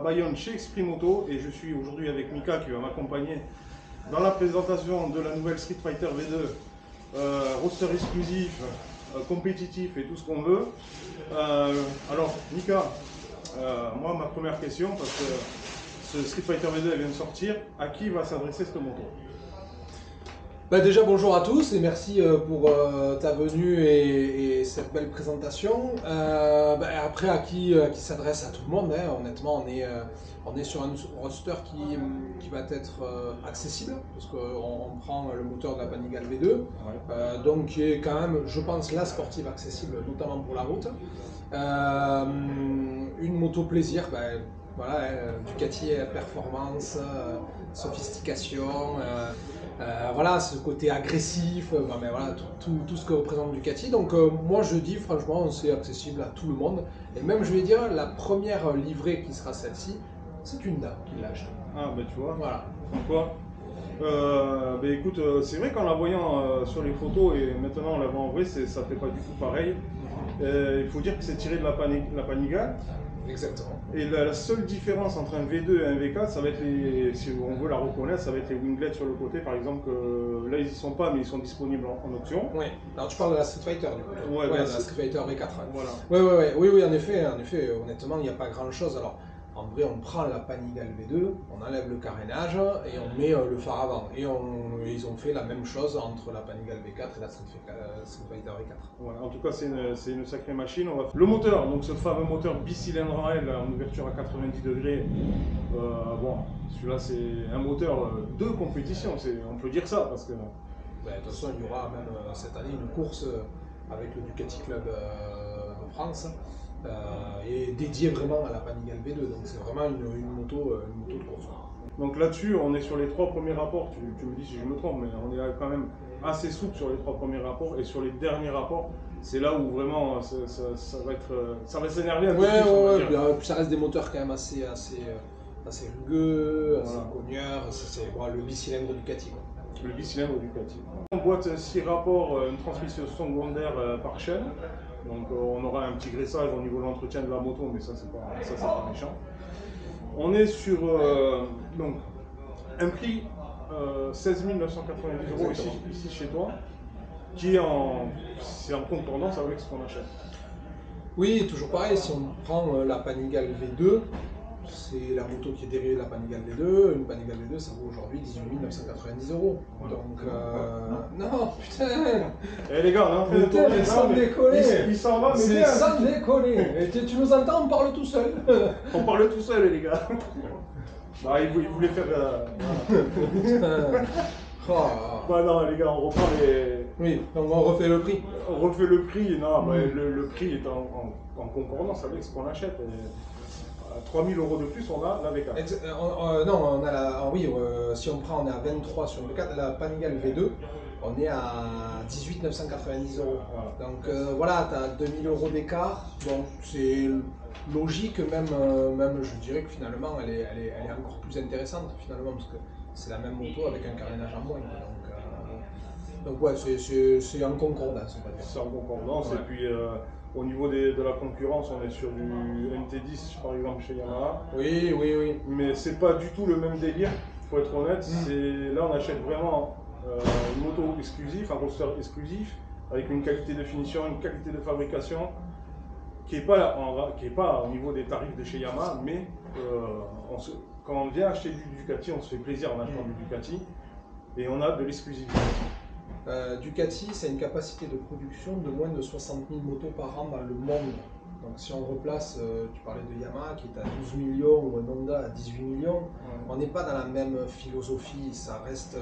Bayonne chez Esprit Moto et je suis aujourd'hui avec Mika qui va m'accompagner dans la présentation de la nouvelle Street Fighter V2, roster exclusif, compétitif et tout ce qu'on veut. Alors Mika, moi ma première question, parce que ce Street Fighter V2 elle vient de sortir, à qui va s'adresser cette moto? Déjà bonjour à tous et merci pour ta venue et cette belle présentation. Après à qui s'adresse à tout le monde, hein. Honnêtement on est sur un roster qui va être accessible parce qu'on prend le moteur de la Panigale V2, ouais. Donc qui est quand même, je pense, la sportive accessible notamment pour la route. Une moto plaisir, voilà, Ducati performance, sophistication, voilà, ce côté agressif, voilà, tout ce que représente Ducati. Donc moi je dis franchement c'est accessible à tout le monde. Et même je vais dire la première livrée qui sera celle-ci, c'est une dame qui l'a achetée. Ah tu vois, voilà. Pourquoi écoute, c'est vrai qu'en la voyant sur les photos et maintenant on la voit en vrai, ça fait pas du tout pareil. Il faut dire que c'est tiré de la Panigale. Exactement. Et la seule différence entre un V2 et un V4, ça va être si on veut la reconnaître, ça va être les winglets sur le côté, par exemple. Là ils y sont pas, mais ils sont disponibles en option. Oui. Alors tu parles de la Street Fighter du coup. Ouais, de la Street Fighter V4. Voilà. Oui, en effet, honnêtement, il n'y a pas grand chose. Alors, en vrai, on prend la Panigale V2, on enlève le carénage et on met le phare avant. Et ils ont fait la même chose entre la Panigale V4 et la Street Fighter V4. Voilà, en tout cas, c'est une sacrée machine. Le moteur, donc ce fameux moteur bicylindre en L en ouverture à 90 degrés. Bon, celui-là, c'est un moteur de compétition, on peut dire ça. Parce que... de toute façon, il y aura même cette année une course avec le Ducati Club de France. Et dédié vraiment à la Panigale V2, donc c'est vraiment une moto de course. Donc là-dessus, on est sur les 3 premiers rapports, tu me dis si je me trompe, mais on est quand même assez souple sur les 3 premiers rapports, et sur les derniers rapports, c'est là où vraiment ça va s'énerver un peu plus. Puis ça reste des moteurs quand même assez rugueux, assez cogneurs, c'est le bicylindre Ducati. Le bicylindre Ducati. En boîte 6 rapports, une transmission secondaire par chaîne. Donc on aura un petit graissage au niveau de l'entretien de la moto, mais ça c'est pas méchant. On est sur donc un prix 16 990 € ici chez toi, qui est en concordance avec ce qu'on achète. Oui, toujours pareil, si on prend la Panigale V2, c'est la moto qui est dérivée de la Panigale V2. Une Panigale V2, ça vaut aujourd'hui 18 990 €. Voilà. Donc, non, putain. Eh les gars, on est en train de tourner sans déconner. Il s'en va, mais c'est sans déconner. Et tu nous entends, on parle tout seul. On parle tout seul, les gars. Il voulait faire... non, les gars, on reprend les... Oui, donc on refait le prix. On refait le prix, non, le prix est en concordance avec ce qu'on achète. 3 000 € de plus, on a la V4. Non, on a si on prend, on est à 23 sur le V4, la Panigale V2, on est à 18 990 €. Voilà. Donc voilà, tu as 2000 € d'écart, donc c'est logique, même je dirais que finalement elle est encore plus intéressante finalement, parce que c'est la même moto avec un carénage en moins. Donc ouais, c'est en concordance, on va dire. C'est en concordance, ouais. Et puis au niveau de la concurrence, on est sur du MT10 par exemple chez Yamaha. Oui. Mais c'est pas du tout le même délire, faut être honnête. Là on achète vraiment une moto exclusive, un roster exclusif, avec une qualité de finition, une qualité de fabrication qui n'est pas au niveau des tarifs de chez Yamaha, mais quand on vient acheter du Ducati, on se fait plaisir en achetant du Ducati et on a de l'exclusivité. Ducati, c'est une capacité de production de moins de 60 000 motos par an dans le monde. Donc si on replace, tu parlais de Yamaha qui est à 12 millions ou un Honda à 18 millions, on n'est pas dans la même philosophie, ça reste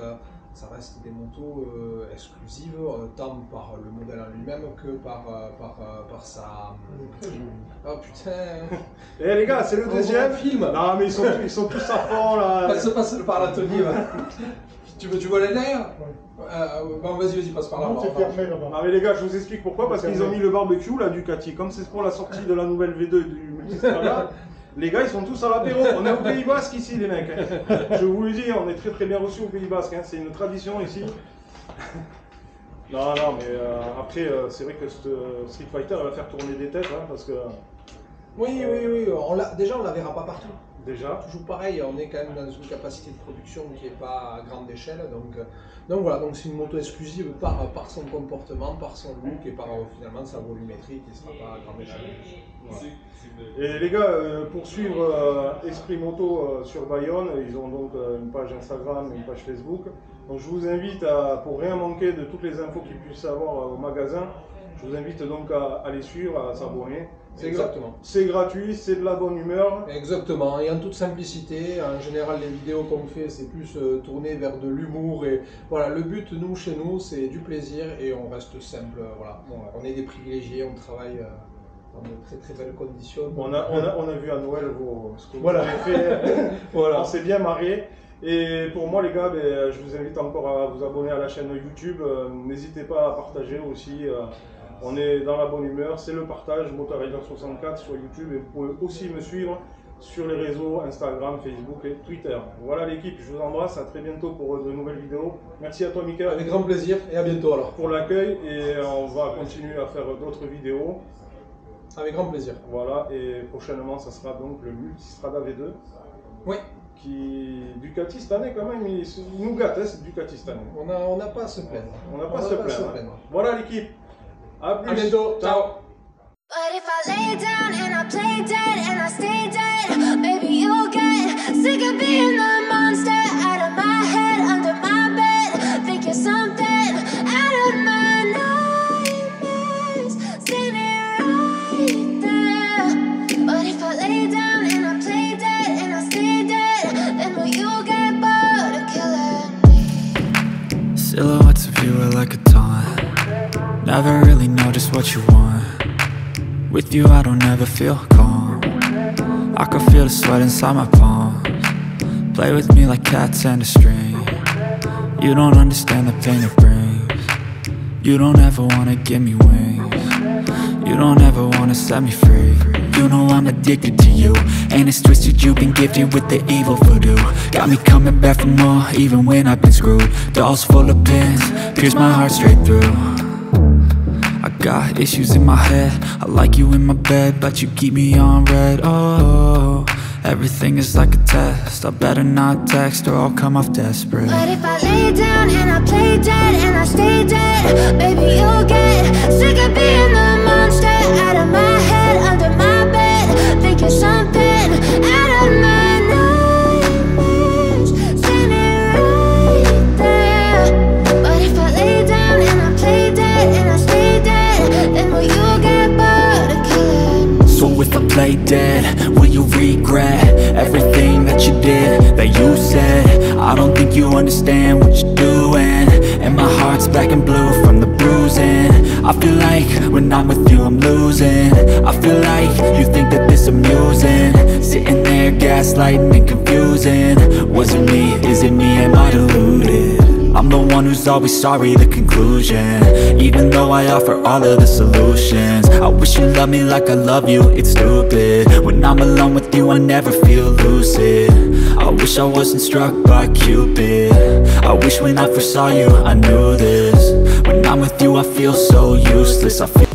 des motos exclusives, tant par le modèle en lui-même que par sa... Oh putain. Eh les gars, c'est le deuxième film. Non mais ils sont tous à fond là. Passe par l'atelier. Tu vois les nerfs? Bon, vas-y, passe par là. Non mais les gars, je vous explique pourquoi. Parce qu'ils ont mis le barbecue là, Ducati. Comme c'est pour la sortie de la nouvelle V2 du Multistrada, les gars ils sont tous à l'apéro. On est au Pays Basque ici les mecs. Je vous le dis, on est très bien reçus au Pays Basque. C'est une tradition ici. Non mais après c'est vrai que Street Fighter va faire tourner des têtes parce que... Oui, déjà on la verra pas partout. Déjà. Toujours pareil, on est quand même dans une capacité de production qui n'est pas à grande échelle. Donc voilà, donc c'est une moto exclusive par son comportement, par son look et par finalement sa volumétrie qui ne sera pas à grande échelle. Voilà. Et les gars, pour suivre Esprit Moto sur Bayonne, ils ont donc une page Instagram et une page Facebook. Donc je vous invite pour rien manquer de toutes les infos qu'ils puissent avoir au magasin, je vous invite donc à les suivre, à s'abonner. C'est gratuit, c'est de la bonne humeur. Exactement, et en toute simplicité. En général, les vidéos qu'on fait, c'est plus tourné vers de l'humour. Et voilà, le but, nous, chez nous, c'est du plaisir et on reste simple. Voilà. On est des privilégiés, on travaille dans de très très belles conditions. On a vu à Noël ce que vous avez fait. Voilà. On s'est bien marré. Et pour moi, les gars, je vous invite encore à vous abonner à la chaîne YouTube. N'hésitez pas à partager aussi. On est dans la bonne humeur, c'est le partage, MotoRider64 sur YouTube, et vous pouvez aussi me suivre sur les réseaux Instagram, Facebook et Twitter. Voilà l'équipe, je vous embrasse, à très bientôt pour de nouvelles vidéos. Merci à toi Mika. Avec grand plaisir et à bientôt alors. Pour l'accueil, et on va continuer à faire d'autres vidéos. Avec grand plaisir. Voilà, et prochainement ça sera donc le Multistrada V2. Oui. Qui Ducati cette année quand même, il nous gâte, hein, c'est Ducati cette année. On n'a pas à se plaindre. On n'a pas à se plaindre. Voilà l'équipe. À bientôt. Ciao. But if I lay down and I play dead and I stay dead, maybe you'll get sick of being the monster out of my head, under my bed. Think you're something out of my nightmares, standing right there. But if I lay down and I play dead and I stay dead, then will you get bored of killing me? Silhouettes of you are like a taunt. Never really know just what you want. With you I don't ever feel calm. I can feel the sweat inside my palms. Play with me like cats and a string. You don't understand the pain it brings. You don't ever wanna give me wings. You don't ever wanna set me free. You know I'm addicted to you, and it's twisted, you've been gifted with the evil voodoo. Got me coming back for more, even when I've been screwed. Dolls full of pins, pierce my heart straight through. I got issues in my head, I like you in my bed, but you keep me on red. Oh, everything is like a test, I better not text or I'll come off desperate. But if I lay down and I play dead and I stay dead, maybe you'll get sick of being the monster out of my head, under my bed. Think you're something out of my nightmares, standing right there. But if I lay down and I play dead and I stay dead, then will you get bored of killing me? So if I play dead, will you regret everything that you did, that you said? I don't think you understand what you're doing, and my heart's black and blue from the bruising. I feel like when I'm with you I'm losing. I feel like you think that this amusing, sitting there gaslighting and confusing. Was it me? Is it me? Am I deluded? I'm the one who's always sorry, the conclusion. Even though I offer all of the solutions, I wish you loved me like I love you, it's stupid. When I'm alone with you I never feel lucid. I wish I wasn't struck by Cupid. I wish when I first saw you I knew this. When I'm with you I feel so useless, I feel